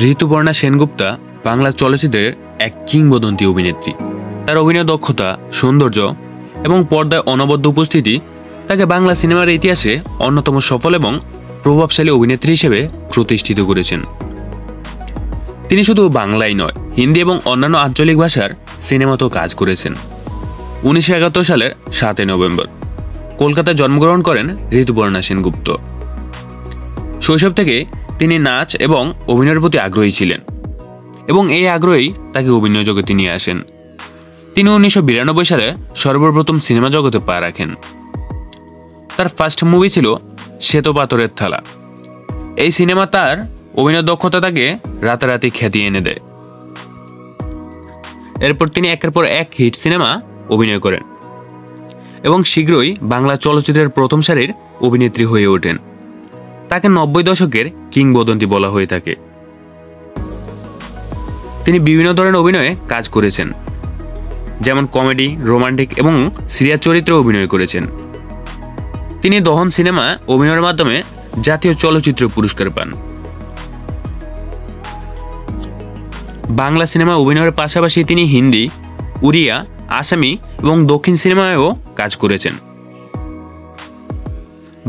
ঋতুপর্ণা সেনগুপ্তা বাংলা চলচ্চিত্রের এক কিংবদন্তি অভিনেত্রী। তার অভিনয় দক্ষতা, সৌন্দর্য এবং পর্দায় অনবদ্য উপস্থিতি তাকে বাংলা সিনেমার ইতিহাসে অন্যতম সফল এবং প্রভাবশালী অভিনেত্রী হিসেবে প্রতিষ্ঠিত করেছেন। তিনি শুধু বাংলায় নয়, হিন্দি এবং অন্যান্য আঞ্চলিক ভাষার সিনেমাতেও কাজ করেছেন। 1971 সালের 7 নভেম্বর কলকাতায় জন্মগ্রহণ করেন ঋতুপর্ণা সেনগুপ্ত। শৈশব থেকে তিনি নাচ এবং অভিনয়ের প্রতি আগ্রহী ছিলেন এবং এই আগ্রহই তাকে অভিনয় জগতে নিয়ে আসেন। তিনি 1992 সালে সর্বপ্রথম সিনেমা জগতে পা রাখেন। তার ফার্স্ট মুভি ছিল শ্বেতপাথরের থালা। এই সিনেমা তার অভিনয় দক্ষতা তাকে রাতারাতি খ্যাতি এনে দেয়। এরপর তিনি একের পর এক হিট সিনেমা অভিনয় করেন এবং শীঘ্রই বাংলা চলচ্চিত্রের প্রথম সারির অভিনেত্রী হয়ে ওঠেন। তাকে 90 দশকের কিংবদন্তি বলা হয়ে থাকে। তিনি বিভিন্ন ধরনের অভিনয়ে কাজ করেছেন, যেমন কমেডি, রোমান্টিক এবং সিরিয়াস চরিত্রে অভিনয় করেছেন। তিনি দহন সিনেমা অভিনয়ের মাধ্যমে জাতীয় চলচ্চিত্র পুরস্কার পান। বাংলা সিনেমা অভিনয়ের পাশাপাশি তিনি হিন্দি, উড়িয়া, আসামি এবং দক্ষিণ সিনেমায়ও কাজ করেছেন।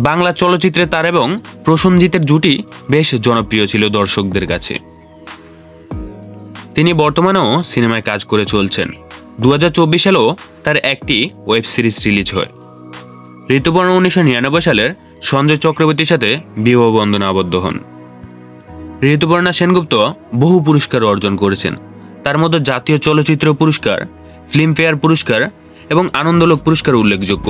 বাংলা চলচ্চিত্রে তার এবং প্রসেনজিতের জুটি বেশ জনপ্রিয় ছিল দর্শকদের কাছে। তিনি বর্তমানেও সিনেমায় কাজ করে চলছেন। 2024 সালেও তার একটি ওয়েব সিরিজ রিলিজ হয়। ঋতুপর্ণা 1999 সালের সঞ্জয় চক্রবর্তীর সাথে বিবাহ বন্ধনে আবদ্ধ হন। ঋতুপর্ণা সেনগুপ্ত বহু পুরস্কার অর্জন করেছেন। তার মধ্যে জাতীয় চলচ্চিত্র পুরস্কার, ফিল্মফেয়ার পুরস্কার এবং আনন্দলোক পুরস্কার উল্লেখযোগ্য।